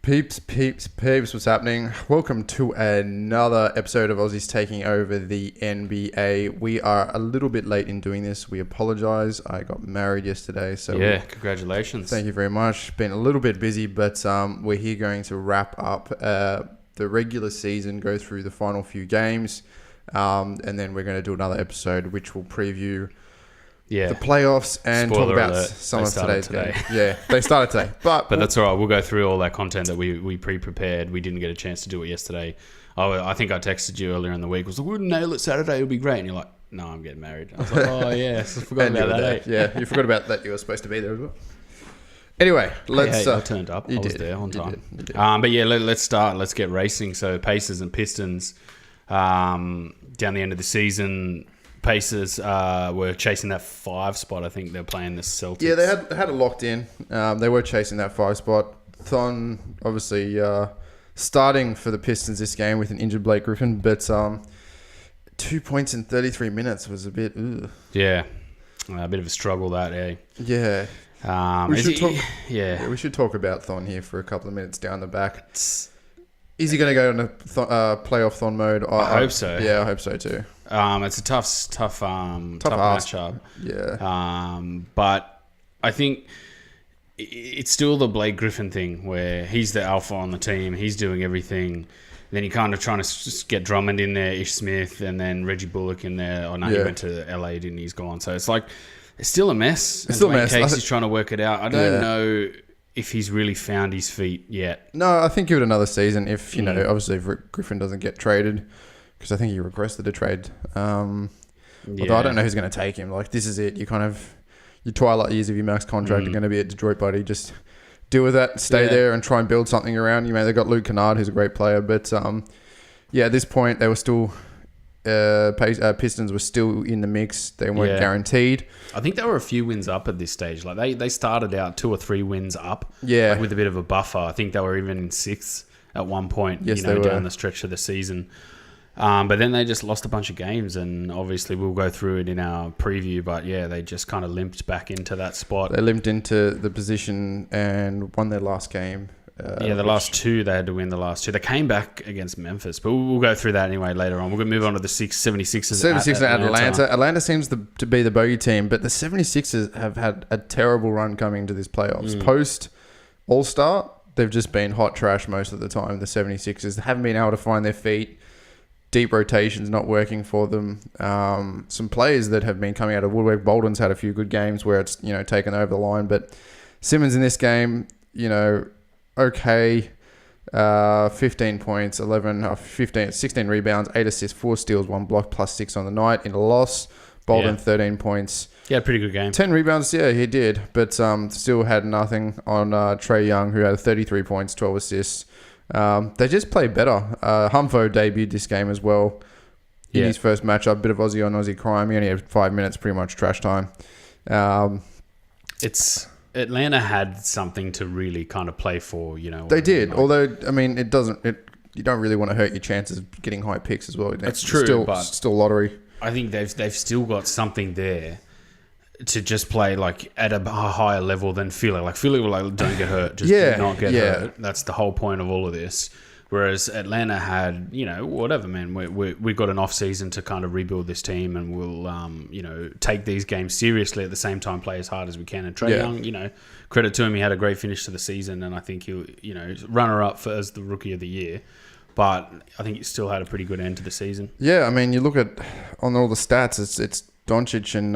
Peeps, what's happening? Welcome to another episode of Aussies Taking Over the NBA. We are a little bit late in doing this. We apologise. I got married yesterday. So Congratulations. Thank you very much. Been a little bit busy, but we're here going to wrap up the regular season, go through the final few games, and then we're going to do another episode which will preview the playoffs and Spoiler talk about alert, some of today's games. Yeah, they started today. But that's all right. We'll go through all that content that we pre-prepared. We didn't get a chance to do it yesterday. I think I texted you earlier in the week. I was like, we'll nail it Saturday. It'll be great. And you're like, no, I'm getting married. I was like, oh, yeah. I forgot about that. Yeah, you forgot about that. You were supposed to be there as well. Anyway, let's... I turned up. I was there on time. You did. But yeah, let's start. Let's get racing. So Pacers and Pistons down the end of the season... Pacers were chasing that 5 spot. I think they're playing the Celtics. Yeah, they had it locked in. They were chasing that 5 spot. Thon, obviously, starting for the Pistons this game with an injured Blake Griffin, but 2 points in 33 minutes was a bit... Ugh. Yeah, a bit of a struggle that, eh? Yeah. We should talk about Thon here for a couple of minutes down the back. Is he going to go into playoff Thon mode? I hope so. Yeah, I hope so too. It's a tough matchup. Yeah. But I think it's still the Blake Griffin thing where he's the alpha on the team. He's doing everything. Then you're kind of trying to just get Drummond in there, Ish Smith, and then Reggie Bullock in there. Oh, no, he went to LA, didn't he? He's gone. So it's like, it's still a mess. It's still a mess. Casey's trying to work it out. I don't know if he's really found his feet yet. No, I think give it another season. If, obviously if Griffin doesn't get traded, because I think he requested a trade. Although I don't know who's going to take him. Like, this is it. Your twilight years of your max contract are going to be at Detroit, buddy. Just deal with that, stay there and try and build something around you. They got Luke Kennard, who's a great player. But, at this point, they were still... Pistons were still in the mix. They weren't guaranteed. I think they were a few wins up at this stage. Like they started out 2 or 3 wins up. Yeah, like with a bit of a buffer. I think they were even in 6th at one point. Yes, down the stretch of the season. But then they just lost a bunch of games, and obviously we'll go through it in our preview. But yeah, they just kind of limped back into that spot. They limped into the position and won their last game. The last 2, they had to win the last 2. They came back against Memphis, but we'll go through that anyway later on. We're going to move on to the 76ers. 76ers at Atlanta. Atlanta seems to be the bogey team, but the 76ers have had a terrible run coming into this playoffs. Post All-Star, they've just been hot trash most of the time, the 76ers. They haven't been able to find their feet. Deep rotations not working for them. Some players that have been coming out of woodwork. Bolden's had a few good games where it's, taken over the line, but Simmons in this game, okay, 15 points, 16 rebounds, 8 assists, 4 steals, 1 block, plus 6 on the night. In a loss, Bolden 13 points. Yeah, pretty good game. 10 rebounds, yeah, he did, but still had nothing on Trae Young, who had 33 points, 12 assists. They just play better. Humfo debuted this game as well in his first matchup. Bit of Aussie on Aussie crime. He only had 5 minutes, pretty much trash time. Atlanta had something to really kind of play for, They did, although, it doesn't... you don't really want to hurt your chances of getting high picks as well. It's true, but still lottery. I think they've still got something there to just play like at a higher level than Philly. Like Philly will don't get hurt, just do not get hurt. That's the whole point of all of this. Whereas Atlanta had, whatever, man. We've got an off season to kind of rebuild this team, and we'll, take these games seriously at the same time, play as hard as we can. And Trae Young, credit to him, he had a great finish to the season, and I think he'll, runner up as the rookie of the year. But I think he still had a pretty good end to the season. Yeah, you look at on all the stats, it's Doncic and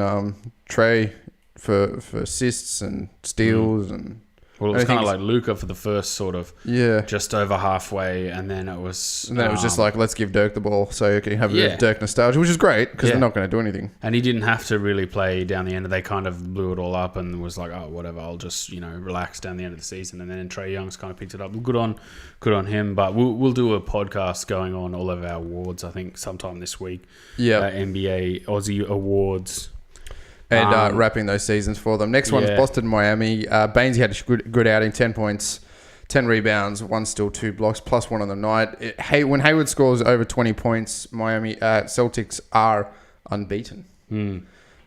Trae for assists and steals and. Well, it was kind of like Luka for the first sort of just over halfway, and then it was... And then it was just like, let's give Dirk the ball so you can have a bit of Dirk nostalgia, which is great because they're not going to do anything. And he didn't have to really play down the end. They kind of blew it all up and was like, oh, whatever, I'll just, relax down the end of the season. And then Trae Young's kind of picked it up. Good on him. But we'll do a podcast going on all of our awards, I think, sometime this week. Yeah. NBA Aussie Awards. And wrapping those seasons for them. Next one's Boston, Miami. Bainesy had a good outing, 10 points, 10 rebounds, 1 steal, 2 blocks, plus 1 on the night. When Hayward scores over 20 points, Miami Celtics are unbeaten.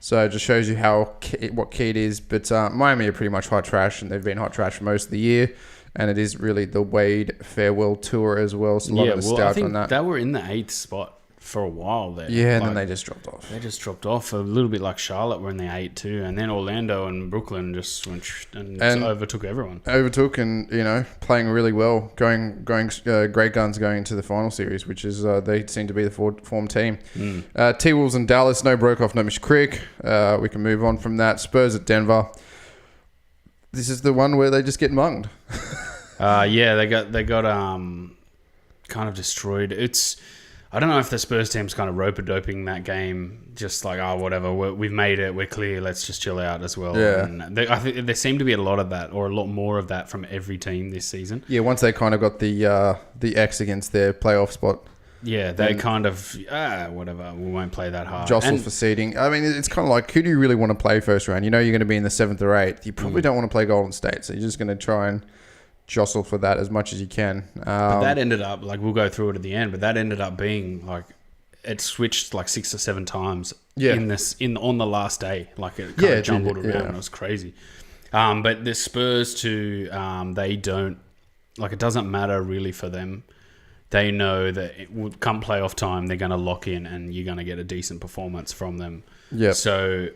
So it just shows you what key it is. But Miami are pretty much hot trash, and they've been hot trash for most of the year. And it is really the Wade farewell tour as well. So a lot of nostalgia I think on that. They were in the 8th spot for a while there. Yeah, and then they just dropped off. They just dropped off a little bit like Charlotte were in the 8 too, and then Orlando and Brooklyn just went and overtook everyone. Overtook and playing really well, going great guns going into the final series, which is they seem to be the form team. T-Wolves and Dallas, no Brokoff, no Mitch Crick. We can move on from that. Spurs at Denver. This is the one where they just get munged. They got kind of destroyed. I don't know if the Spurs team's kind of rope-a-doping that game, just like, whatever, we've made it, we're clear, let's just chill out as well. Yeah. And I think there seemed to be a lot of that, or a lot more of that from every team this season. Yeah, once they kind of got the X against their playoff spot. Yeah, they kind of, whatever, we won't play that hard. Jostle for seeding. I mean, it's kind of like, who do you really want to play first round? You're going to be in the 7th or 8th. You probably don't want to play Golden State, so you're just going to try and jostle for that as much as you can. But that ended up, like, we'll go through it at the end, but that ended up being, like, it switched, like, 6 or 7 times on the last day. Like, it kind of jumbled around, and it was crazy. But the Spurs, too, they don't, like, it doesn't matter really for them. They know that it would come playoff time, they're going to lock in and you're going to get a decent performance from them. Yeah. So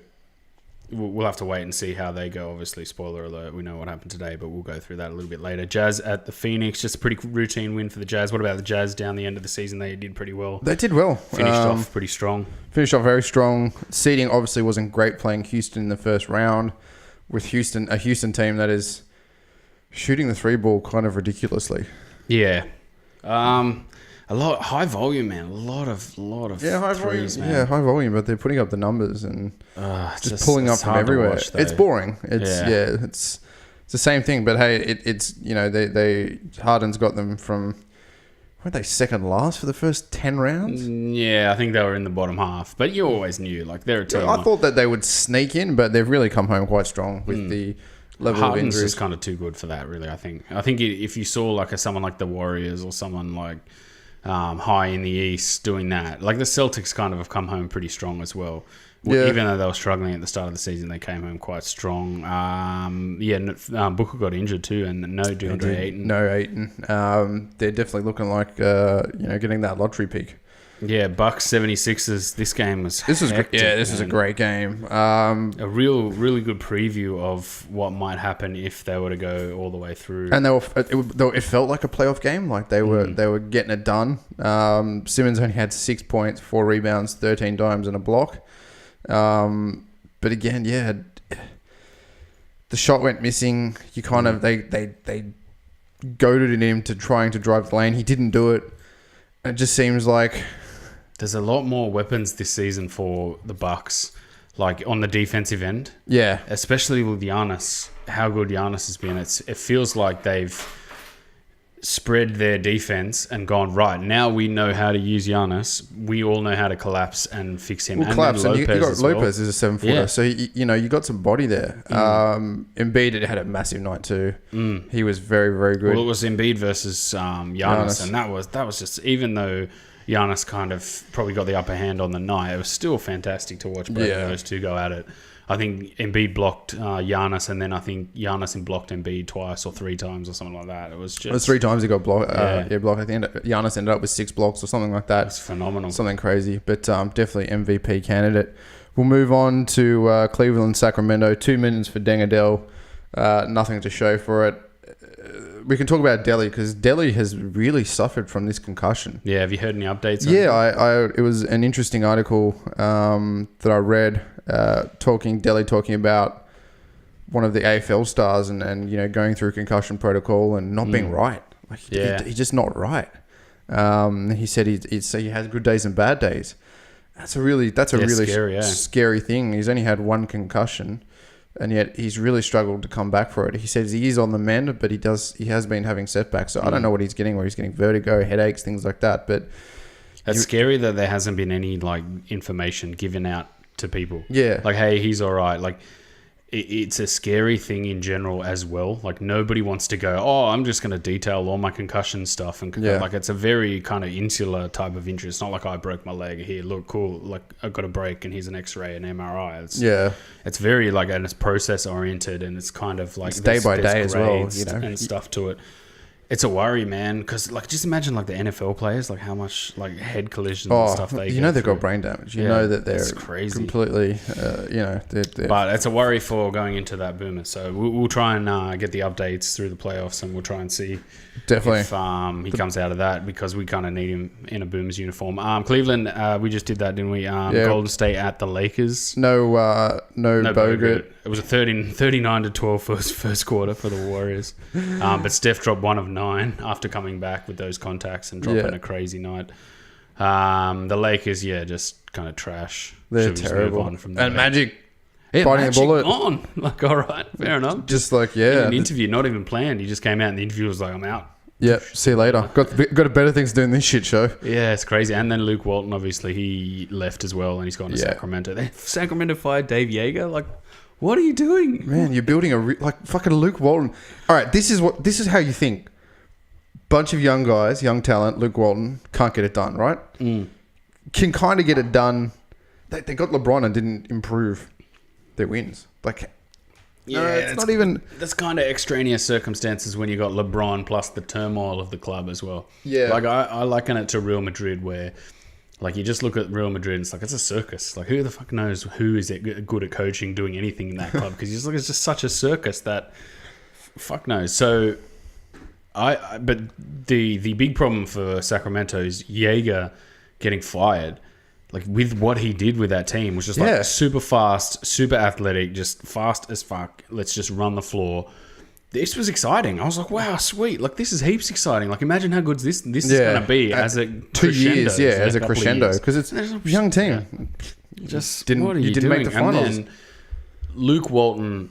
we'll have to wait and see how they go. Obviously, spoiler alert, we know what happened today, but we'll go through that a little bit later. Jazz at the Phoenix, just a pretty routine win for the Jazz. What about the Jazz down the end of the season? They did pretty well. They did well. Finished off pretty strong. Finished off very strong. Seeding obviously wasn't great, playing Houston in the first round with a Houston team that is shooting the 3-ball kind of ridiculously. Yeah. A lot high volume, man. A lot of high threes, volume. man. Yeah, high volume, but they're putting up the numbers and just pulling up from everywhere. It's boring. It's the same thing. But hey, it's they Harden's got them from, weren't they second last for the first 10 rounds? Yeah, I think they were in the bottom half. But you always knew, like, they're a team. I thought that they would sneak in, but they've really come home quite strong with the level of injuries. Harden's just kind of too good for that, really. I think if you saw like someone like the Warriors or someone like high in the East doing that, like the Celtics kind of have come home pretty strong as well. Yeah. Even though they were struggling at the start of the season, they came home quite strong. Booker got injured too, and no DeAndre Ayton. No Ayton. They're definitely looking like getting that lottery pick. Yeah, Bucks 76ers. This game was hectic, this was a great game. A really good preview of what might happen if they were to go all the way through. And it felt like a playoff game. Like they were getting it done. Simmons only had 6 points, 4 rebounds, 13 dimes, and a block. But again, the shot went missing. You kind of they goaded him to trying to drive the lane. He didn't do it. It just seems like there's a lot more weapons this season for the Bucks, like on the defensive end. Yeah, especially with Giannis. How good Giannis has been. It feels like they've spread their defense and gone, right, now we know how to use Giannis. We all know how to collapse and fix him. Well, collapse. And you got Lopez is a 7-footer. So, you got some body there. Embiid had a massive night too. He was very, very good. Well, it was Embiid versus Giannis. And that was just, even though Giannis kind of probably got the upper hand on the night, it was still fantastic to watch both of those two go at it. I think Embiid blocked Giannis, and then I think Giannis blocked Embiid twice or 3 times or something like that. It was 3 times he got blocked. Blocked. I think Giannis ended up with 6 blocks or something like that. It's phenomenal. Something crazy, but definitely MVP candidate. We'll move on to Cleveland, Sacramento. 2 minutes for Deng Adele. Nothing to show for it. We can talk about Delhi because Delhi has really suffered from this concussion. Yeah, have you heard any updates? It was an interesting article that I read talking about one of the AFL stars and going through concussion protocol and not being right. Like he's just not right. He said he has good days and bad days. That's a really scary thing. He's only had 1 concussion. And yet he's really struggled to come back for it. He says he is on the mend, but he has been having setbacks. So I don't know what he's getting, where he's getting vertigo, headaches, things like that. But it's scary that there hasn't been any like information given out to people. Yeah. Like, hey, he's all right. Like, it's a scary thing in general as well. Like nobody wants to go, oh, I'm just going to detail all my concussion stuff. And like, it's a very kind of insular type of injury. It's not like I broke my leg here. Look, cool. Like I've got a break and here's an x-ray and MRI. It's very like, and it's process oriented and it's kind of like it's day by day as well, you know, and stuff to it. It's a worry, man, because like just imagine like the NFL players, like how much like head collisions and stuff they you know they've got brain damage. You know that they're crazy. Completely, you know. But it's a worry for going into that boomer. So we'll try and get the updates through the playoffs, and we'll try and see definitely if he comes out of that because we kind of need him in a Boomers uniform. Cleveland, we just did that, didn't we? Golden State at the Lakers. No Bogut. It was a 39-12 first quarter for the Warriors. But Steph dropped 1 of 9 after coming back with those contacts and dropping a crazy night. The Lakers, just kind of trash. They're terrible. Move on from there. And Magic biting the bullet. On. Like, all right, fair enough. Just like, In an interview, not even planned. He just came out and the interview was like, I'm out. Yeah, see you later. Got a better things to do in this shit show. Yeah, it's crazy. And then Luke Walton, obviously, he left as well and he's gone to Sacramento. Sacramento fired Dave Yeager. Like, what are you doing? Man, you're building like fucking Luke Walton. All right, this is how you think. Bunch of young guys, young talent, Luke Walton, can't get it done, right? Can kind of get it done. They got LeBron and didn't improve their wins. Like, it's not even... That's kind of extraneous circumstances when you got LeBron plus the turmoil of the club as well. Yeah. Like, I liken it to Real Madrid where... Like, you just look at Real Madrid and it's like, it's a circus. Like, who the fuck knows who is good at coaching, doing anything in that club? Because it's just such a circus that fuck knows. So, but the big problem for Sacramento is Yeager getting fired. Like, with what he did with that team was just like super fast, super athletic, just fast as fuck. Let's just run the floor. This was exciting. I was like, wow, sweet. Like, this is heaps exciting. Like, imagine how good this is going to be as a 2 years, as a crescendo. Because it's a young team. Just, what are you didn't doing? make the finals. And then Luke Walton,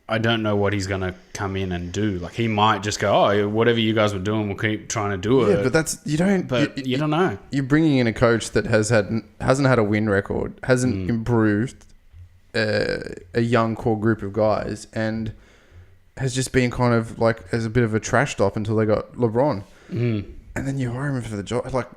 I don't know what he's going to come in and do. Like, he might just go, oh, whatever you guys were doing, we'll keep trying to do it. Yeah, but you don't know. You're bringing in a coach that hasn't had a win record, hasn't improved a young core group of guys, and has just been kind of like as a bit of a trash stop until they got LeBron. And then you hire him for the job. Like,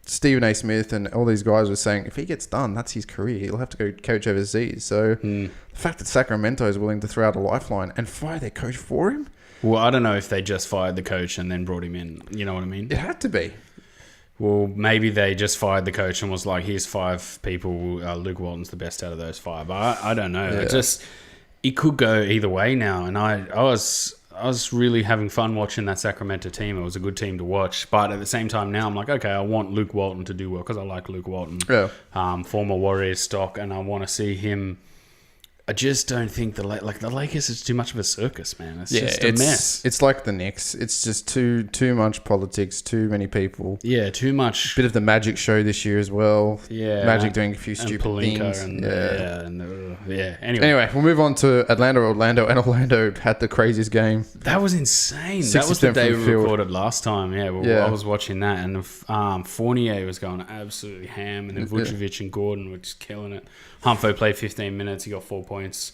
Stephen A. Smith and all these guys were saying, if he gets done, that's his career. He'll have to go coach overseas. So the fact that Sacramento is willing to throw out a lifeline and fire their coach for him? Well, I don't know if they just fired the coach and then brought him in. You know what I mean? It had to be. Well, maybe they just fired the coach and was like, here's 5 people. Luke Walton's the best out of those 5. But I don't know. Yeah. It could go either way now, and I was really having fun watching that Sacramento team. It was a good team to watch, but at the same time now I'm like, okay, I want Luke Walton to do well because I like Luke Walton, former Warriors stock, and I want to see him. I just don't think the Lakers is too much of a circus, man. It's just a mess. It's like the Knicks. It's just too much politics, too many people. Yeah, too much. Bit of the Magic show this year as well. Yeah, Magic doing a few stupid things. Anyway, we'll move on to Orlando, and Orlando had the craziest game. That was insane. That was the day we recorded last time. I was watching that, and Fournier was going absolutely ham, and then Vucevic and Gordon were just killing it. Humphrey played 15 minutes. He got 4 points.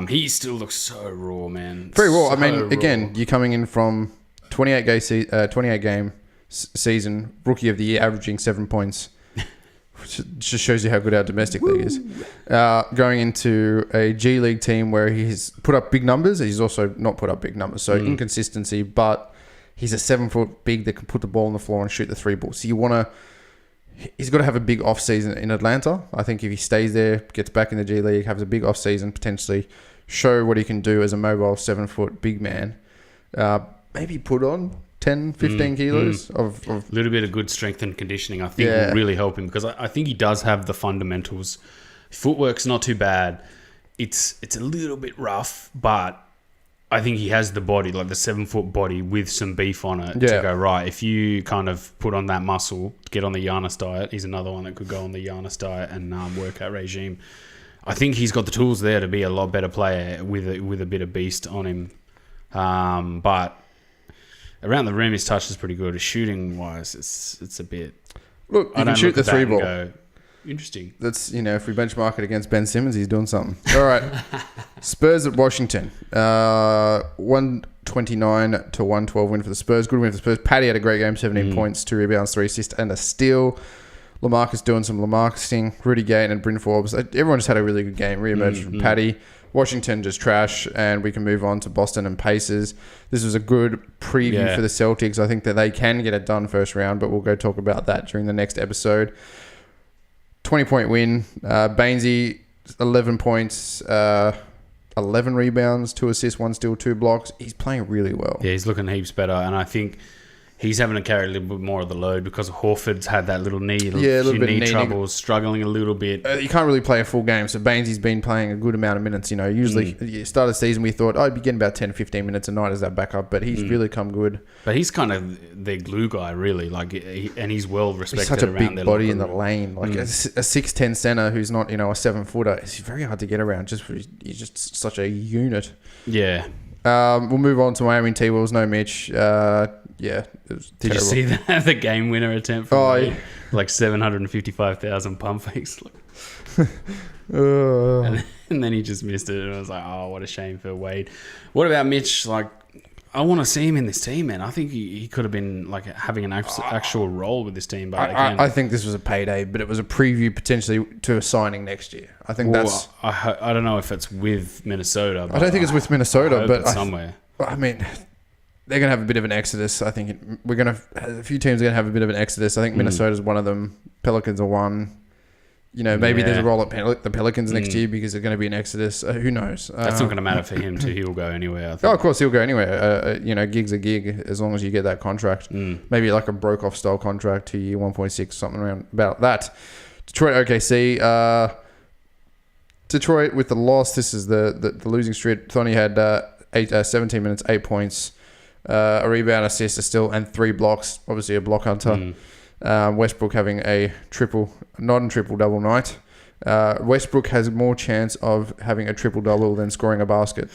He still looks so raw, man. Very raw. Again, you're coming in from 28 game season, rookie of the year, averaging 7 points. Which just shows you how good our domestic league is. Going into a G League team where he's put up big numbers. He's also not put up big numbers. So inconsistency, but he's a 7-foot big that can put the ball on the floor and shoot the 3 ball. So he's got to have a big off season in Atlanta. I think if he stays there, gets back in the G League, has a big off season, potentially show what he can do as a mobile 7-foot big man. Maybe put on 10, 15 kilos of a little bit of good strength and conditioning. I think will really help him because I think he does have the fundamentals. Footwork's not too bad. It's a little bit rough, but I think he has the body, like the 7-foot body with some beef on it to go, right, if you kind of put on that muscle, get on the Giannis diet, he's another one that could go on the Giannis diet and workout regime. I think he's got the tools there to be a lot better player with a bit of beast on him. But around the rim, his touch is pretty good. Shooting-wise, it's a bit... Look, you can shoot the 3 ball. Interesting. That's, if we benchmark it against Ben Simmons, he's doing something. All right. Spurs at Washington. 129 to 112 win for the Spurs. Good win for the Spurs. Paddy had a great game, 17 points, 2 rebounds, 3 assists, and a steal. Lamarcus doing some Lamarcusing. Rudy Gay and Bryn Forbes. Everyone just had a really good game. Re-emerged from Paddy. Washington just trash, and we can move on to Boston and Pacers. This was a good preview for the Celtics. I think that they can get it done first round, but we'll go talk about that during the next episode. 20-point win. Bainesy, 11 points, 11 rebounds, 2 assists, 1 steal, 2 blocks. He's playing really well. Yeah, he's looking heaps better, and I think he's having to carry a little bit more of the load because Horford's had that little knee troubles, struggling a little bit. You can't really play a full game, so Bainesy's been playing a good amount of minutes. Usually you start the season, we thought, he'd be getting about 10, 15 minutes a night as that backup, but he's really come good. But he's kind of their glue guy, really, and he's well respected. He's such a around big body in the lane, like a 6'10" center who's not, a 7-footer. It's very hard to get around. He's just such a unit. Yeah. We'll move on to Miami T-Wolves. No Mitch. Yeah, it was Did terrible. you see that? The game winner attempt from like 755,000 pump fakes. And then he just missed it. And I was like, oh, what a shame for Wade. What about Mitch? Like, I want to see him in this team, man. I think he could have been like having an actual role with this team. But I think this was a payday, but it was a preview potentially to a signing next year. I think that's... I don't know if it's with Minnesota. I don't think it's with Minnesota, but somewhere. I mean... They're going to have a bit of an exodus. I think a few teams are going to have a bit of an exodus. I think Minnesota's one of them. Pelicans are one. Maybe there's a role at the Pelicans next year because they're going to be an exodus. Who knows? That's not going to matter for him too. He'll go anywhere, I think. Oh, of course, he'll go anywhere. Gig's a gig as long as you get that contract. Maybe like a Broke-off style contract, 2 year, 1.6, something around about that. Detroit, OKC. Detroit with the loss. This is the losing streak. Thonny had 17 minutes, 8 points. A rebound, assist, a steal, and 3 blocks. Obviously, a block hunter. Westbrook having a triple-double night. Westbrook has more chance of having a triple-double than scoring a basket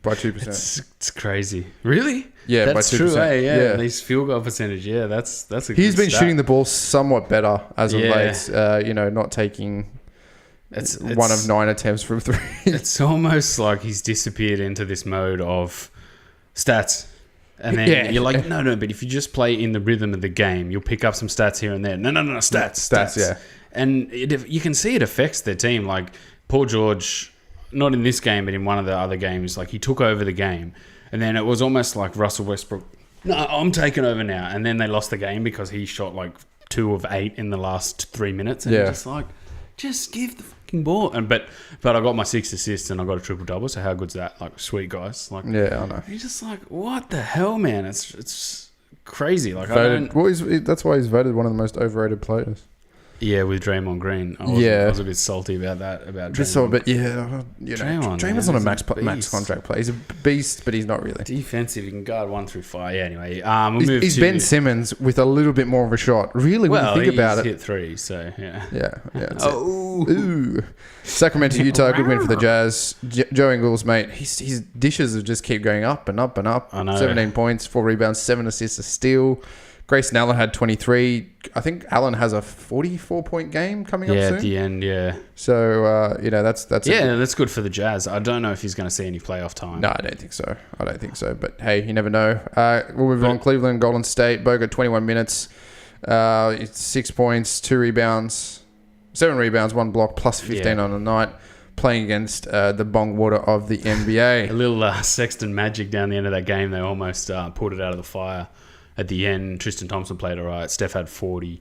by 2%. It's crazy. Really? Yeah, that's by 2%. True. Yeah, these field goal percentage. Yeah, that's a. He's good been stat. shooting the ball somewhat better as of late. Not taking. It's 1 of 9 attempts from 3. It's almost like he's disappeared into this mode of stats. And then you're like, no, but if you just play in the rhythm of the game, you'll pick up some stats here and there. No, stats. Yeah. And you can see it affects their team. Like Paul George, not in this game, but in one of the other games, like he took over the game. And then it was almost like Russell Westbrook, no, I'm taking over now. And then they lost the game because he shot like 2 of 8 in the last 3 minutes. And just like, just give the fucking ball. But I got my 6 assists and I got a triple-double. So how good's that? Like, sweet guys. Like, yeah, I know. You're just like, what the hell, man? It's crazy. Like, that's why he's voted one of the most overrated players. Yeah, with Draymond Green. I was a bit salty about that. About Draymond. But Draymond's not a max contract player. He's a beast, but he's not really defensive. You can guard 1 through 5. Yeah, anyway, he's Ben Simmons with a little bit more of a shot. Really, when you think about it, hit 3. So yeah. Ooh. Sacramento, Utah, good win for the Jazz. Joe Ingles, mate, his dishes just keep going up and up and up. I know. 17 points, 4 rebounds, 7 assists, a steal. Grayson Allen had 23. I think Allen has a 44-point game coming up soon. Yeah, at the end, yeah. So, that's... that's good for the Jazz. I don't know if he's going to see any playoff time. No, I don't think so. But, hey, you never know. We'll move on. Cleveland, Golden State. Bogut, 21 minutes. 6 points, 2 rebounds. 7 rebounds, 1 block, plus 15 on the night. Playing against the bong water of the NBA. A little Sexton magic down the end of that game. They almost pulled it out of the fire. At the end, Tristan Thompson played all right. Steph had 40.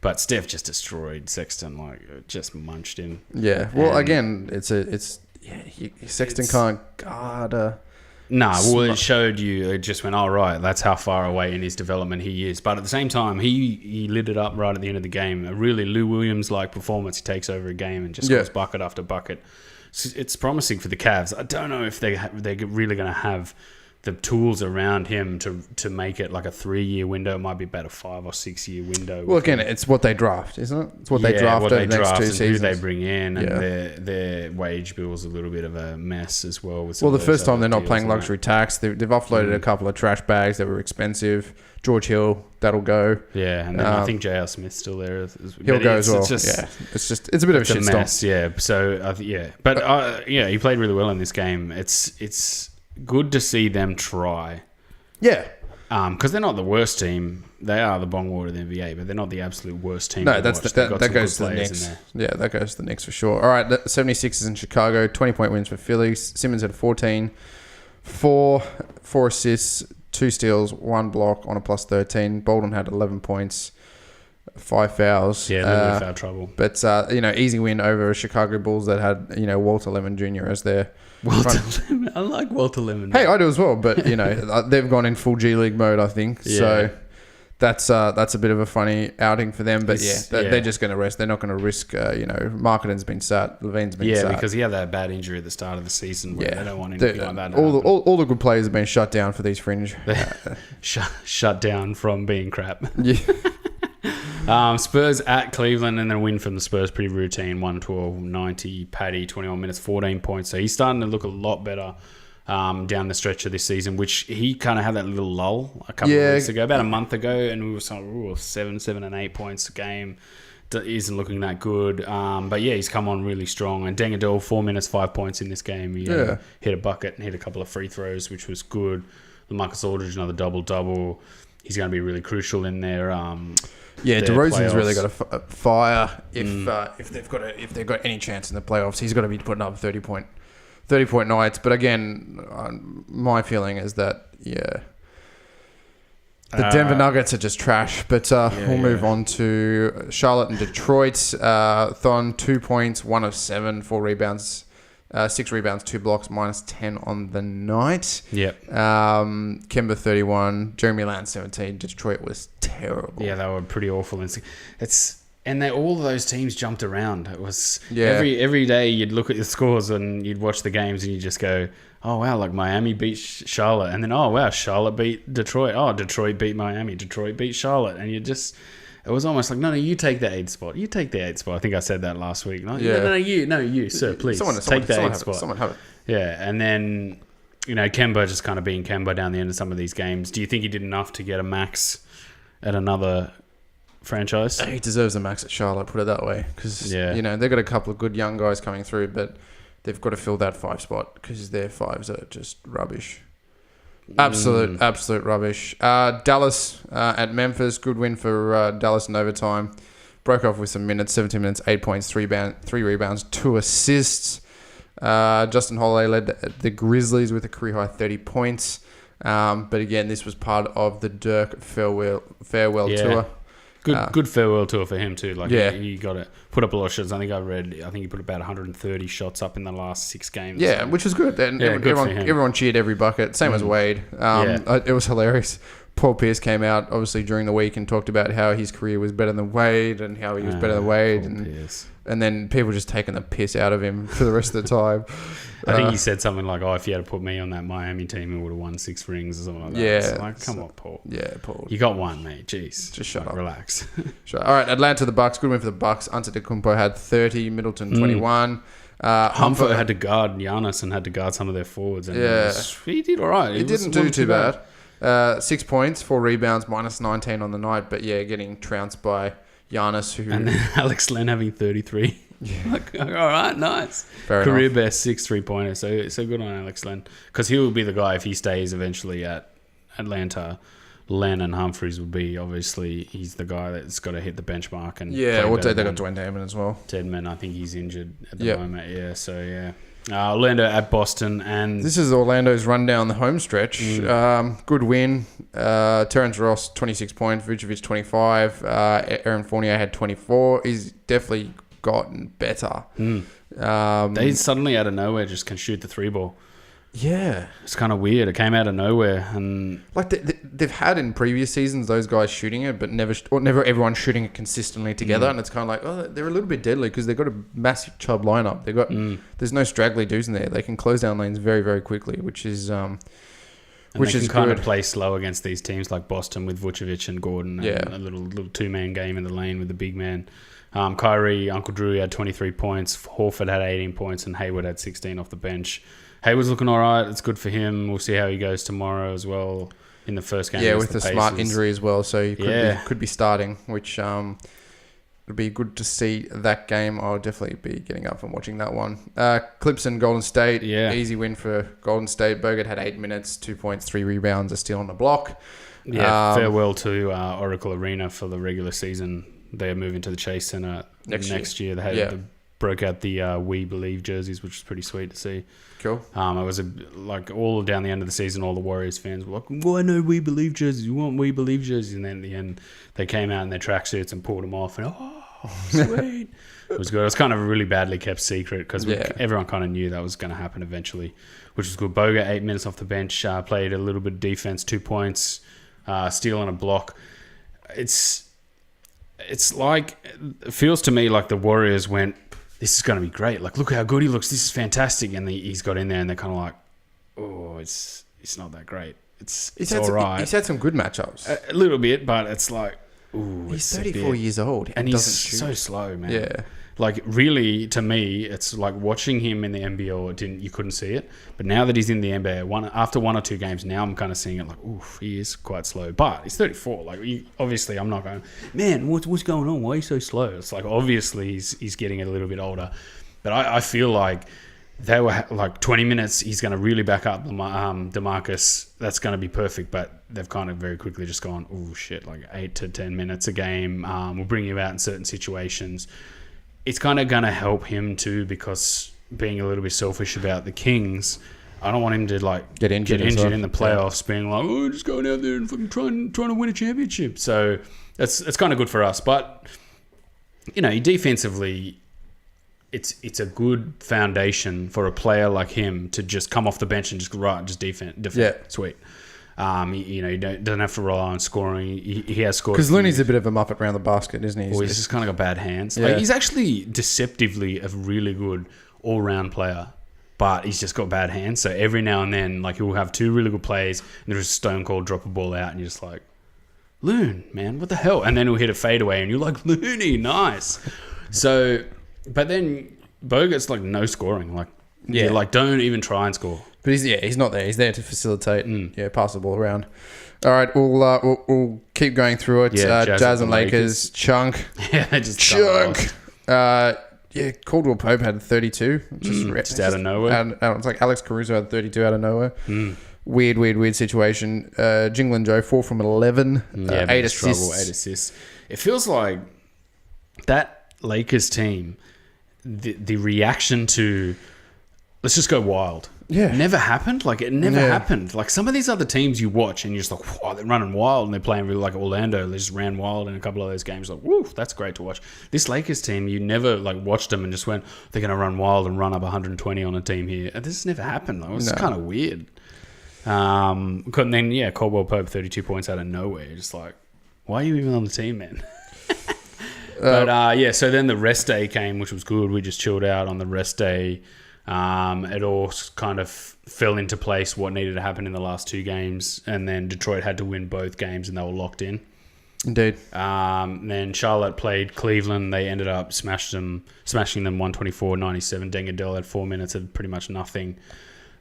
But Steph just destroyed Sexton, just munched him. Yeah. Well, again, Sexton can't guard it showed you, it just went, right, that's how far away in his development he is. But at the same time, he lit it up right at the end of the game. A really Lou Williams-like performance. He takes over a game and just goes bucket after bucket. It's promising for the Cavs. I don't know if they're really going to have the tools around him to make it like a 3-year window. It might be about a 5 or 6 year window. Well, again, it's what they draft, isn't it? It's what they draft over the next 2 seasons. Who they bring in, and their wage bill is a little bit of a mess as well. With the first time they're not paying luxury tax. They've offloaded a couple of trash bags that were expensive. George Hill, that'll go. Yeah, and then I think J.R. Smith's still there. He'll go as well. It's a bit of a shit mess. Yeah, so but he played really well in this game. It's good to see them try. Yeah. Because they're not the worst team. They are the bong water of the NBA, but they're not the absolute worst team. No, that goes to the Knicks. Yeah, that goes to the Knicks for sure. All right, the 76ers in Chicago, 20-point wins for Philly. Simmons had 14, 4 assists, 2 steals, 1 block on a plus 13. Bolden had 11 points, 5 fouls. Yeah, a little bit of foul trouble. But, easy win over Chicago Bulls that had, Walter Lemon Jr. as their... Lemon. I like Walter Lemon. Hey, I do as well, but, they've gone in full G League mode, I think. Yeah. So that's a bit of a funny outing for them. But, they're just going to rest. They're not going to risk, Marketing's been sat, Levine's been sat. Yeah, because he had that bad injury at the start of the season where they don't want anything like that to all the good players have been shut down for these fringe. Shut down from being crap. Yeah. Spurs at Cleveland, and then a win from the Spurs, pretty routine, 112-90. Paddy, 21 minutes, 14 points. So he's starting to look a lot better down the stretch of this season, which he kind of had that little lull a couple of weeks ago, about a month ago, and we were saying, 7 and 8 points a game. Isn't looking that good. But he's come on really strong. And Dengadil, 4 minutes, 5 points in this game. He hit a bucket and hit a couple of free throws, which was good. LaMarcus Aldridge, another double-double. He's going to be really crucial in their DeRozan's really got to fire if they've got any chance in the playoffs. He's got to be putting up 30-point nights. But again, my feeling is that the Denver Nuggets are just trash. But we'll move on to Charlotte and Detroit. Thon, 2 points, 1 of 7, 4 rebounds. 6 rebounds, 2 blocks, minus 10 on the night. Yep. Kemba 31, Jeremy Lamb 17. Detroit was terrible. Yeah, they were pretty awful. And all those teams jumped around. It was every day you'd look at the scores and you'd watch the games and you just go, oh wow, like Miami beat Charlotte, and then oh wow, Charlotte beat Detroit. Oh, Detroit beat Miami. Detroit beat Charlotte, and it was almost like, no, you take the 8th spot. You take the 8th spot. I think I said that last week. No, you, sir, please. Take the 8th spot. Someone have it. Yeah, and then, Kemba just kind of being Kemba down the end of some of these games. Do you think he did enough to get a max at another franchise? He deserves a max at Charlotte, put it that way. Because, they've got a couple of good young guys coming through, but they've got to fill that 5 spot because their 5s are just rubbish. Absolute rubbish. Dallas at Memphis, good win for Dallas in overtime. Broke off with some minutes, 17 minutes, 8 points, 3 rebounds, 2 assists. Justin Holiday led the Grizzlies with a career-high 30 points. But again, this was part of the Dirk farewell tour. Good farewell tour for him too. He got it. Put up a lot of shots. I think he put about 130 shots up in the last 6 games. Yeah, so. Which was good. And everyone cheered every bucket. Same as Wade. It was hilarious. Paul Pierce came out obviously during the week and talked about how his career was better than Wade and how he was better than Wade. And then people just taking the piss out of him for the rest of the time. I think he said something like, if you had to put me on that Miami team, it would have won 6 rings or something like that. Yeah. Come on, Paul. Yeah, Paul. You got one, mate. Jeez. Just shut up. Relax. All right, Atlanta, the Bucks. Good win for the Bucks. Antetokounmpo had 30, Middleton 21. Humphrey had to guard Giannis and had to guard some of their forwards. And he did all right. He didn't do too bad. 6 points, 4 rebounds, minus 19 on the night. But getting trounced by Giannis. And then Alex Len having 33. Yeah. All right, nice. Career best 6 3-pointers. So good on Alex Len. Because he will be the guy if he stays eventually at Atlanta. Len and Humphreys will be, obviously, he's the guy that's got to hit the benchmark. And they got Dwayne Dedman as well. Dedman, I think he's injured at the moment. Yeah, so Orlando at Boston. And this is Orlando's run down the home stretch. Good win. Terrence Ross, 26 points. Vucevic, 25. Aaron Fournier had 24. He's definitely gotten better. They suddenly out of nowhere just can shoot the 3 ball. Yeah, it's kind of weird. It came out of nowhere, and they've had in previous seasons those guys shooting it, but never everyone shooting it consistently together. And it's kind of like, they're a little bit deadly because they've got a massive Chubb lineup. There's no straggly dudes in there. They can close down lanes very, very quickly, which is And which they is can kind good. of play slow against these teams like Boston with Vucevic and Gordon. And a little two-man game in the lane with the big man. Kyrie, Uncle Drew had 23 points. Horford had 18 points. And Hayward had 16 off the bench. Hayward's looking all right. It's good for him. We'll see how he goes tomorrow as well in the first game. Yeah, with the Smart injury as well. So he could be starting, which it'll be good to see that game. I'll definitely be getting up and watching that one. Clips and Golden State. Yeah. Easy win for Golden State. Bogut had 8 minutes, 2 points, 3 rebounds, a steal on the block. Yeah, farewell to Oracle Arena for the regular season. They're moving to the Chase Center next year. They broke out the We Believe jerseys, which is pretty sweet to see. Cool. It was all down the end of the season, all the Warriors fans were like, "Why no We Believe jerseys? You want We Believe jerseys?" And then at the end, they came out in their tracksuits and pulled them off. And sweet. It was good. It was kind of a really badly kept secret because everyone kind of knew that was going to happen eventually, which was good. Boga, 8 minutes off the bench, played a little bit of defense, 2 points, steal and a block. It's like, it feels to me like the Warriors went, this is going to be great. Like, look how good he looks. This is fantastic. And he's got in there and they're kind of like, oh, it's not that great. It's all right. He's had some good matchups. A little bit, but it's like, ooh, he's 34 years old and he's so slow, man. Yeah. Like, really, to me, it's like watching him in the NBL. You couldn't see it, but now that he's in the NBA, after 1 or 2 games, now I'm kind of seeing it. Like, oof, he is quite slow. But he's 34. Like, obviously, I'm not going, man, what's going on? Why are you so slow? It's like, obviously, he's getting a little bit older. But I feel like they were like 20 minutes. He's going to really back up DeMarcus. That's going to be perfect. But they've kind of very quickly just gone, oh shit, like 8 to 10 minutes a game. We'll bring you out in certain situations. It's kind of going to help him too, because being a little bit selfish about the Kings, I don't want him to like get injured in the playoffs, being like, oh, just going out there and fucking trying to win a championship. So it's kind of good for us. But defensively, it's a good foundation for a player like him to just come off the bench and just defend. Yeah, sweet. He doesn't have to rely on scoring. He has scored. Because Looney's a bit of a muppet around the basket, isn't he? Well, he's just kind of got bad hands. Yeah. Like, he's actually deceptively a really good all-round player, but he's just got bad hands. So every now and then, like, he'll have 2 really good plays, and there's a stone cold drop a ball out, and you're just like, Loon, man, what the hell? And then he'll hit a fadeaway, and you're like, Looney, nice. So, but then Bogut's like no scoring. Like, don't even try and score. But he's not there. He's there to facilitate. Pass the ball around. All right, we'll keep going through it. Jazz and Lakers. Chunk. Yeah, just chunk. Caldwell Pope had 32. Just out of nowhere. It's like Alex Caruso had 32 out of nowhere. Weird situation. Jingle and Joe, 4 from 11. 8 assists. 8 assists. It feels like that Lakers team, the reaction to, let's just go wild. Yeah. Never happened. Like, it never happened. Like, some of these other teams you watch and you're just like, wow, they're running wild, and they're playing really like Orlando. They just ran wild in a couple of those games. Like, woo, that's great to watch. This Lakers team, you never like watched them and just went, they're going to run wild and run up 120 on a team here. And this has never happened. Like, it's kind of weird. And then, Caldwell Pope, 32 points out of nowhere. Just like, why are you even on the team, man? But, so then the rest day came, which was good. We just chilled out on the rest day. It all kind of fell into place what needed to happen in the last 2 games, and then Detroit had to win both games, and they were locked in. Indeed. Then Charlotte played Cleveland. They ended up smashing them 124-97. Dengadell had 4 minutes of pretty much nothing.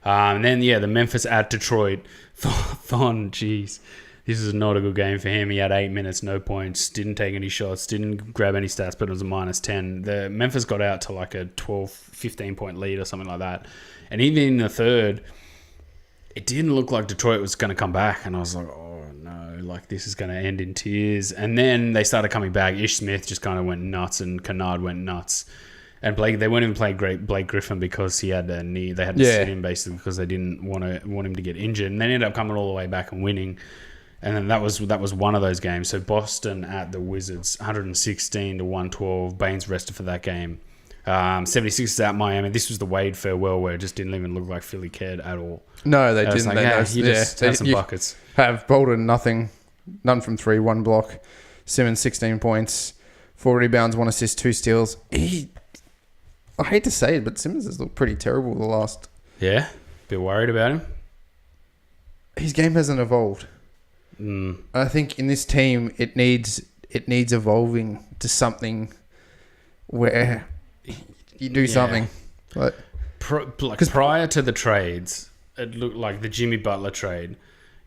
And then, the Memphis at Detroit. Thon, jeez. This is not a good game for him. He had 8 minutes, no points, didn't take any shots, didn't grab any stats, but it was a -10. The Memphis got out to like a 12, 15-point lead or something like that. And even in the third, it didn't look like Detroit was going to come back. And I was like, oh, no, like this is going to end in tears. And then they started coming back. Ish Smith just kind of went nuts, and Kennard went nuts. And they wouldn't even play Blake Griffin because he had a knee. They had to sit him basically because they didn't want him to get injured. And they ended up coming all the way back and winning. And then that was one of those games. So Boston at the Wizards, 116-112. Baines rested for that game. 76ers at Miami. This was the Wade farewell where it just didn't even look like Philly cared at all. No, they didn't. Like, you just had some buckets. Have Bolden nothing, none from 3, 1 block. Simmons 16 points, 4 rebounds, 1 assist, 2 steals. I hate to say it, but Simmons has looked pretty terrible the last. Yeah, bit worried about him. his game hasn't evolved. I think in this team, it needs evolving to something where you do something. Like prior to the trades, it looked like the Jimmy Butler trade.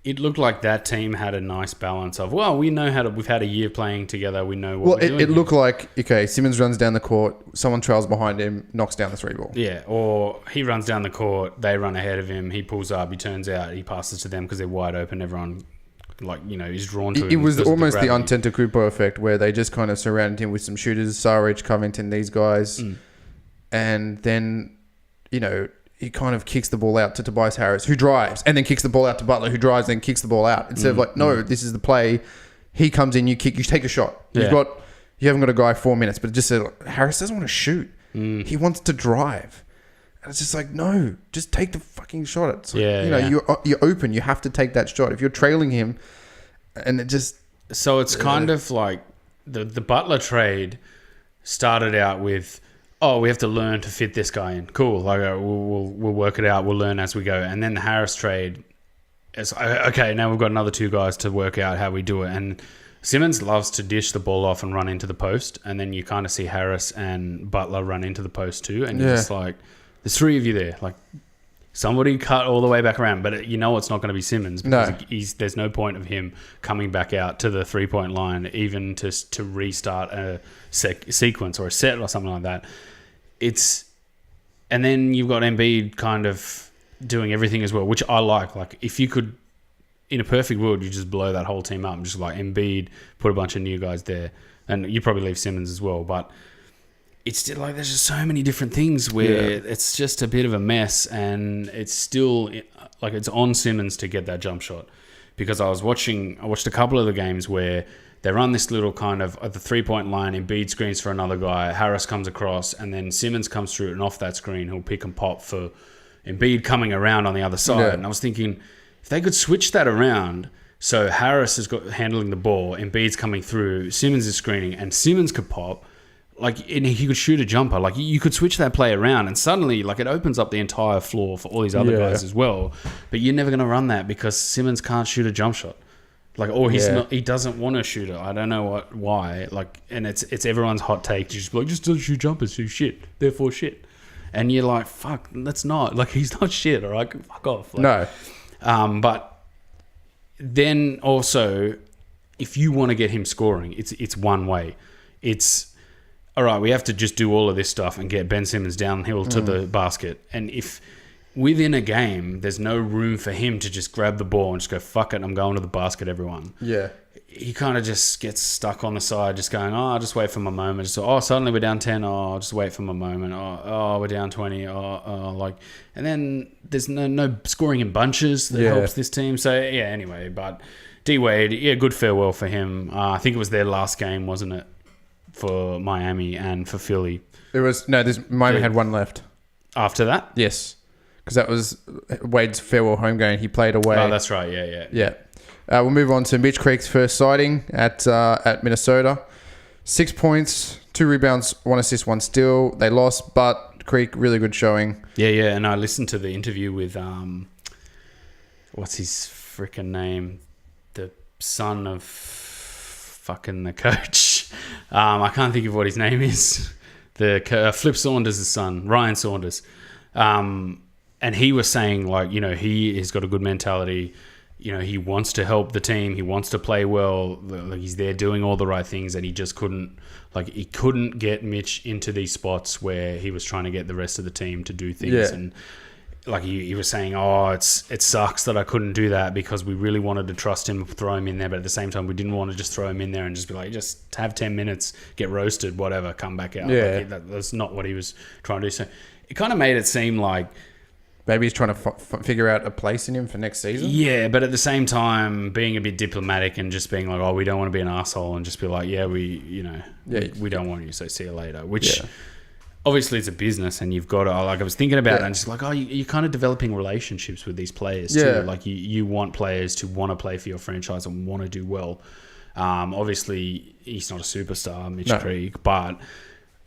It looked like that team had a nice balance of, well, we know we've had a year playing together. We know what we're doing. It looked like, okay, Simmons runs down the court, someone trails behind him, knocks down the 3 ball. Yeah, or he runs down the court, they run ahead of him, he pulls up, he turns out, he passes to them because they're wide open. Everyone, is drawn to him. It was almost the Antetokounmpo effect where they just kind of surrounded him with some shooters, Saric, Covington, these guys. And then, he kind of kicks the ball out to Tobias Harris, who drives, and then kicks the ball out to Butler, who drives, and then kicks the ball out. Instead of this is the play. He comes in, you kick, you take a shot. You haven't got a guy 4 minutes, but just said Harris doesn't want to shoot. He wants to drive. And it's just like, no, just take the fucking shot. It's like, you're open. You have to take that shot. If you're trailing him, and it just... So it's kind of like the Butler trade started out with... Oh, we have to learn to fit this guy in. Cool. Like we'll work it out. We'll learn as we go. And then the Harris trade is okay. Now we've got another 2 guys to work out how we do it. And Simmons loves to dish the ball off and run into the post. And then you kind of see Harris and Butler run into the post too. And you're just like, there's 3 of you there. Like somebody cut all the way back around, but it's not going to be Simmons because there's no point of him coming back out to the 3-point line, even to restart a sequence or a set or something like that. And then you've got Embiid kind of doing everything as well, which I like. Like if you could, in a perfect world, you just blow that whole team up and just like Embiid, put a bunch of new guys there, and you probably leave Simmons as well. But it's still like there's just so many different things where it's just a bit of a mess, and it's still like it's on Simmons to get that jump shot. Because I watched a couple of the games where they run this little kind of at the 3-point line, Embiid screens for another guy, Harris comes across, and then Simmons comes through, and off that screen he'll pick and pop for Embiid coming around on the other side. And I was thinking, if they could switch that around, so Harris is handling the ball, Embiid's coming through, Simmons is screening, and Simmons could pop, and he could shoot a jumper. Like you could switch that play around, and suddenly, like it opens up the entire floor for all these other guys as well. But you're never going to run that because Simmons can't shoot a jump shot. Like, or he doesn't want to shoot it. I don't know why. Like, and it's everyone's hot take. You just be like, just don't shoot jumpers, shoot shit. Therefore, shit. And you're like, fuck, that's not like he's not shit. All right, fuck off. Like, no. But then also, if you want to get him scoring, it's one way. It's all right. We have to just do all of this stuff and get Ben Simmons downhill to the basket. And if within a game, there's no room for him to just grab the ball and just go, fuck it, I'm going to the basket, everyone. Yeah. He kind of just gets stuck on the side, just going, I'll just wait for my moment. Just, suddenly we're down 10. I'll just wait for my moment. We're down 20. And then there's no scoring in bunches that helps this team. So, anyway. But D-Wade, good farewell for him. I think it was their last game, wasn't it, for Miami and for Philly? It was, Miami had one left. After that? Yes. Because that was Wade's farewell home game. He played away. Oh, that's right. Yeah. We'll move on to Mitch Creek's first sighting at Minnesota. 6 points, 2 rebounds, 1 assist, 1 steal. They lost, but Creek, really good showing. Yeah. And I listened to the interview with, what's his freaking name? The son of fucking the coach. I can't think of what his name is. The Flip Saunders' son, Ryan Saunders. And he was saying, like, he has got a good mentality. He wants to help the team. He wants to play well. Like, he's there doing all the right things, and he just couldn't get Mitch into these spots where he was trying to get the rest of the team to do things. Yeah. And like he was saying, it sucks that I couldn't do that because we really wanted to trust him, throw him in there, but at the same time, we didn't want to just throw him in there and just be like, just have 10 minutes, get roasted, whatever, come back out. Yeah. That's not what he was trying to do. So it kind of made it seem like maybe he's trying to figure out a place in him for next season. Yeah, but at the same time, being a bit diplomatic and just being like, we don't want to be an asshole, and just be like, we don't want you, so see you later. Which obviously it's a business, and you've got to, like, I was thinking about it, and just like, you're kind of developing relationships with these players too. Like you want players to want to play for your franchise and want to do well. Obviously, he's not a superstar, Mitch Creek, but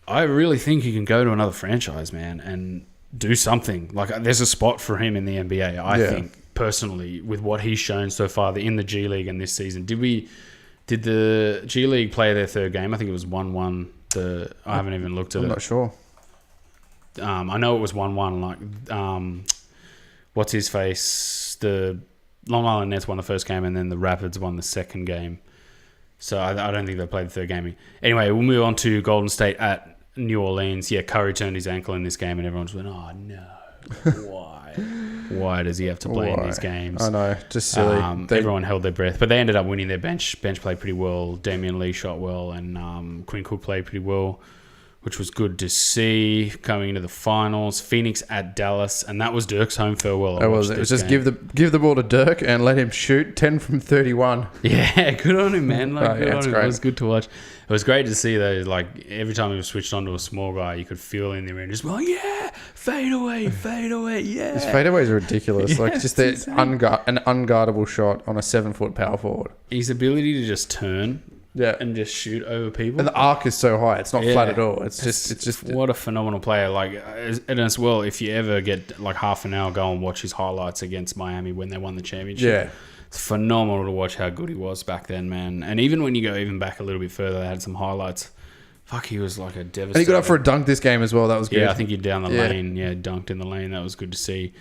I really think he can go to another franchise, man, and do something. Like, there's a spot for him in the NBA, I think, personally, with what he's shown so far in the G League and this season. Did the G League play their third game? I think it was 1-1. I haven't even looked at it. I'm not sure. I know it was 1-1. Like, what's his face? The Long Island Nets won the first game, and then the Rapids won the second game. So I don't think they played the third game. Anyway, we'll move on to Golden State at New Orleans. Yeah, Curry turned his ankle in this game, and everyone's went, "Oh no, why? Why does he have to play in these games?" I know, just silly. Everyone held their breath, but they ended up winning. Their bench played pretty well. Damian Lee shot well, and Quinn Cook played pretty well, which was good to see. Coming into the finals, Phoenix at Dallas, and that was Dirk's home farewell. It was just give the ball to Dirk and let him shoot 10 from 31. Yeah, good on him, man. Good on him. Great. It was good to watch. It was great to see though. Like every time he was switched on to a small guy, you could feel in the ring just, "Oh yeah, fade away, yeah." His fadeaways are ridiculous. Yeah, like just an unguardable shot on a 7-foot power forward. His ability to just turn. Yeah, and just shoot over people. And the arc is so high; it's not flat at all. It's just what a phenomenal player. Like, and as well, if you ever get like half an hour, go and watch his highlights against Miami when they won the championship. Yeah, it's phenomenal to watch how good he was back then, man. And even when you go even back a little bit further, they had some highlights. Fuck, he was like a devastator. And he got up for a dunk this game as well. That was good. Yeah, I think he down the lane. Yeah, dunked in the lane. That was good to see.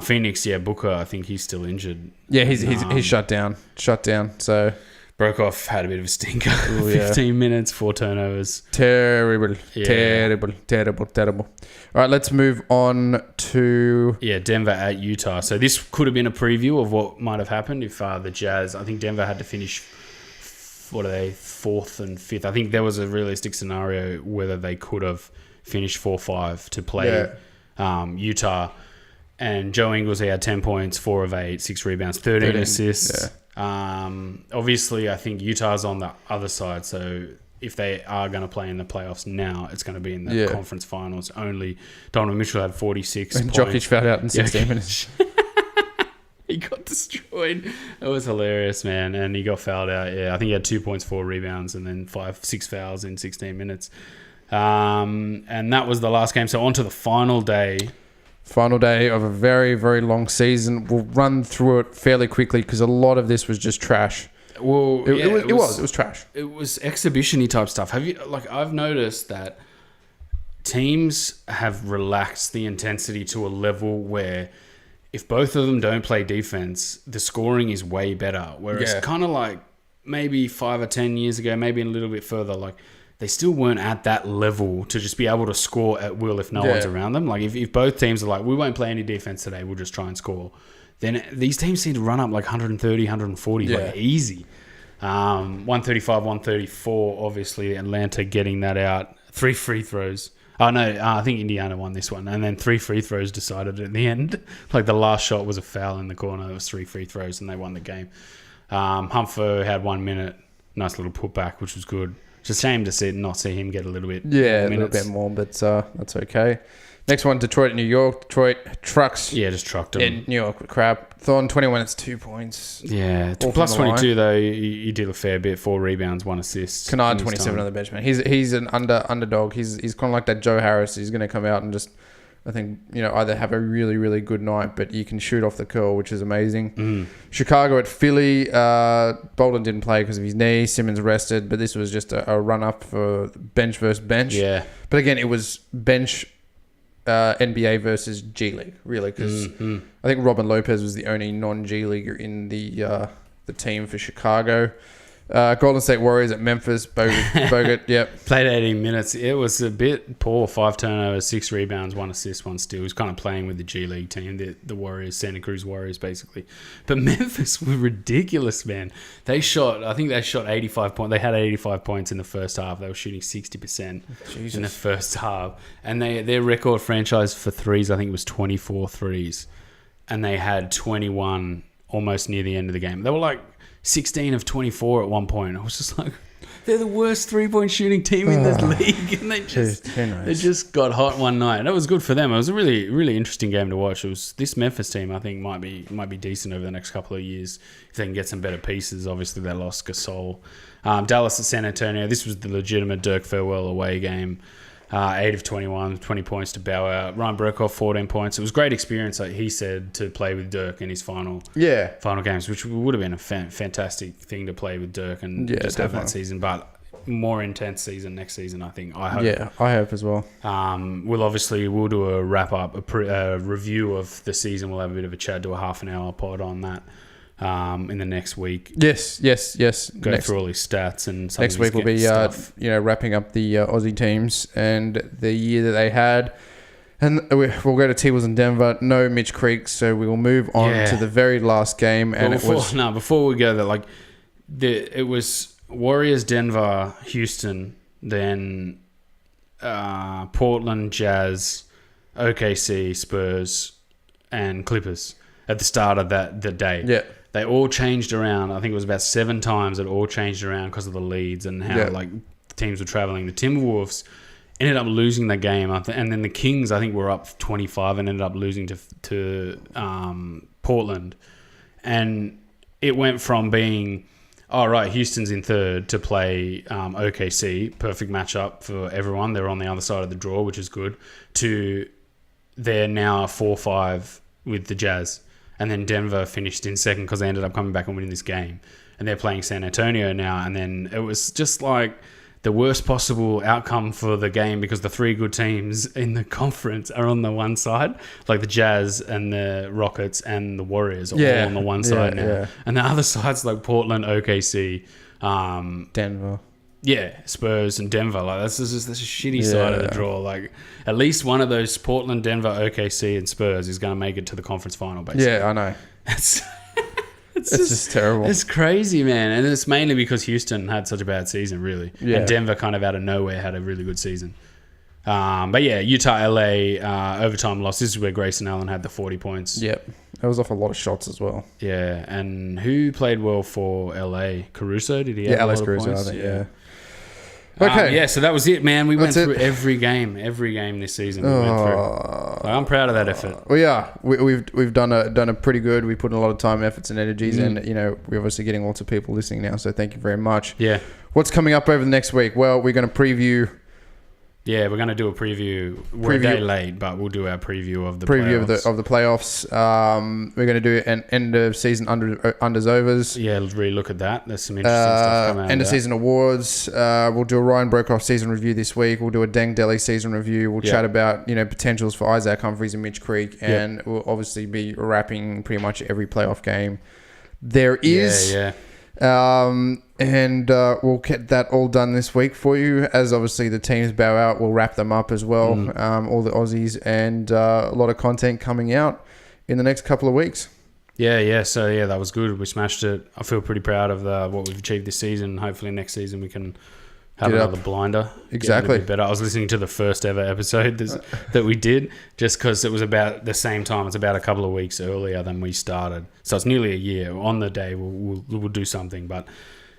Phoenix, Booker. I think he's still injured. Yeah, he's shut down. So. Brokoff had a bit of a stinker. Ooh, 15 minutes, 4 turnovers. Terrible. All right, let's move on to... Yeah, Denver at Utah. So this could have been a preview of what might have happened if the Jazz... I think Denver had to finish, 4th and 5th. I think there was a realistic scenario whether they could have finished 4-5 to play Utah. And Joe Ingles, he had 10 points, 4 of 8, 6 rebounds, 13 assists. Yeah. Obviously, I think Utah's on the other side, so if they are going to play in the playoffs now, it's going to be in the conference finals only. Donovan Mitchell had 46 and Jokic fouled out in 16 minutes. He got destroyed. It was hilarious, man, and he got fouled out. Yeah, I think he had 2 points, 4 rebounds, and then 6 fouls in 16 minutes. And that was the last game. So on to the final day. Final day of a very, very long season. We'll run through it fairly quickly because a lot of this was just trash. Well, it was trash. It was exhibition-y type stuff. Have you I've noticed that teams have relaxed the intensity to a level where if both of them don't play defense, the scoring is way better. Whereas kind of like maybe 5 or 10 years ago, maybe a little bit further, like they still weren't at that level to just be able to score at will if no one's around them. Like if both teams are like, we won't play any defense today, we'll just try and score. Then these teams seem to run up like 130, 140, like easy. 135, 134, obviously Atlanta getting that out. 3 free throws. Oh, no, I think Indiana won this one. And then 3 free throws decided at the end. Like the last shot was a foul in the corner. It was 3 free throws and they won the game. Humphrey had 1 minute. Nice little putback, which was good. It's a shame to not see him get a little bit a little bit more, but that's okay. Next one, Detroit, New York. Detroit trucks. Yeah, just trucked them. In New York, crap. Thorn, 21 minutes, 2 points. Yeah, plus 22 though. You did a fair bit. 4 rebounds, 1 assist. Kennard, 27 on the bench, man. He's an underdog. He's kind of like that Joe Harris. He's going to come out and just, I think, either have a really, really good night, but you can shoot off the curl, which is amazing. Chicago at Philly. Bolden didn't play because of his knee. Simmons rested, but this was just a run-up for bench versus bench. Yeah. But again, it was bench NBA versus G League, really, because I think Robin Lopez was the only non-G Leaguer in the team for Chicago. Golden State Warriors at Memphis. Bogut, yep. Played 18 minutes. It was a bit poor. 5 turnovers, 6 rebounds, 1 assist, 1 steal. He was kind of playing with the G League team, the Warriors, Santa Cruz Warriors, basically. But Memphis were ridiculous, man. I think they shot 85 points. They had 85 points in the first half. They were shooting 60% in the first half. And their record franchise for threes, I think it was 24 threes. And they had 21 almost near the end of the game. They were like 16 of 24 at one point. I was just like, they're the worst 3-point shooting team in the league, and they just got hot one night. That was good for them. It was a really, really interesting game to watch. It was this Memphis team. I think might be decent over the next couple of years if they can get some better pieces. Obviously, they lost Gasol. Dallas at San Antonio. This was the legitimate Dirk farewell away game. 8 of 21, 20 points to bow out. Ryan Broekhoff, 14 points. It was a great experience, like he said, to play with Dirk in his final games, which would have been a fantastic thing to play with Dirk and just have that season. But more intense season next season, I think. I hope. Yeah, I hope as well. We'll do a wrap up, a review of the season. We'll have a bit of a chat, do a half an hour pod on that in the next week. Yes. Go through all his stats and some next week will be wrapping up the Aussie teams and the year that they had. And we'll go to T-Wolves and Denver. No Mitch Creek, so we will move on to the very last game. And before we go there, it was Warriors, Denver, Houston, then Portland, Jazz, OKC, Spurs, and Clippers at the start of the day. Yeah. They all changed around. I think it was about 7 times it all changed around because of the leads and how teams were traveling. The Timberwolves ended up losing the game, and then the Kings, I think, were up 25 and ended up losing to Portland. And it went from being, Houston's in third to play OKC, perfect matchup for everyone. They're on the other side of the draw, which is good, to they're now 4-5 with the Jazz. And then Denver finished in second because they ended up coming back and winning this game. And they're playing San Antonio now. And then it was just like the worst possible outcome for the game because the 3 good teams in the conference are on the one side, like the Jazz and the Rockets and the Warriors are all on the one side now. Yeah. And the other side's like Portland, OKC, Denver. Yeah, Spurs and Denver. Like that's a shitty side of the draw. Like at least one of those Portland, Denver, OKC, and Spurs is going to make it to the conference final. Basically, yeah, I know. It's just terrible. It's crazy, man, and it's mainly because Houston had such a bad season, really, and Denver kind of out of nowhere had a really good season. But yeah, Utah, LA, overtime loss. This is where Grayson Allen had the 40 points. Yep, that was off a lot of shots as well. Yeah, and who played well for LA? Caruso? Did he? Have Alex Caruso, points? I think. Yeah. Okay. So that was it, man. We went through every game this season. We went through. I'm proud of that effort. Well, yeah, we've done a pretty good. We put in a lot of time, efforts, and energies, and we're obviously getting lots of people listening now. So thank you very much. Yeah. What's coming up over the next week? Well, we're going to preview. Yeah, we're going to do a preview. We're a day late, but we'll do our preview of the playoffs. of the playoffs. We're going to do an end of season unders overs. Yeah, really look at that. There's some interesting stuff coming out. End of season awards. We'll do a Ryan Broekhoff season review this week. We'll do a Deng Delhi season review. We'll chat about potentials for Isaac Humphries and Mitch Creek, and we'll obviously be wrapping pretty much every playoff game there is. Yeah. And we'll get that all done this week for you. As obviously the teams bow out, we'll wrap them up as well. All the Aussies, and a lot of content coming out in the next couple of weeks. Yeah. So yeah, that was good. We smashed it. I feel pretty proud of what we've achieved this season. Hopefully next season we can have another blinder. Exactly. Better. I was listening to the first ever episode that we did, just because it was about the same time. It's about a couple of weeks earlier than we started, so it's nearly a year. On the day we'll do something, but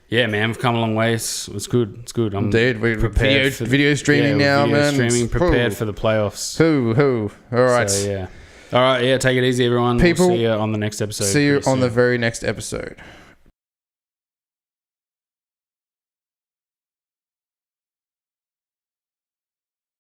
yeah, man, we've come a long way. It's good. It's good. I'm we're prepared video streaming now, man. Streaming, prepared for the playoffs. All right. So, yeah. All right. Yeah. Take it easy, everyone. People, we'll see you on the next episode. See you on the very next episode.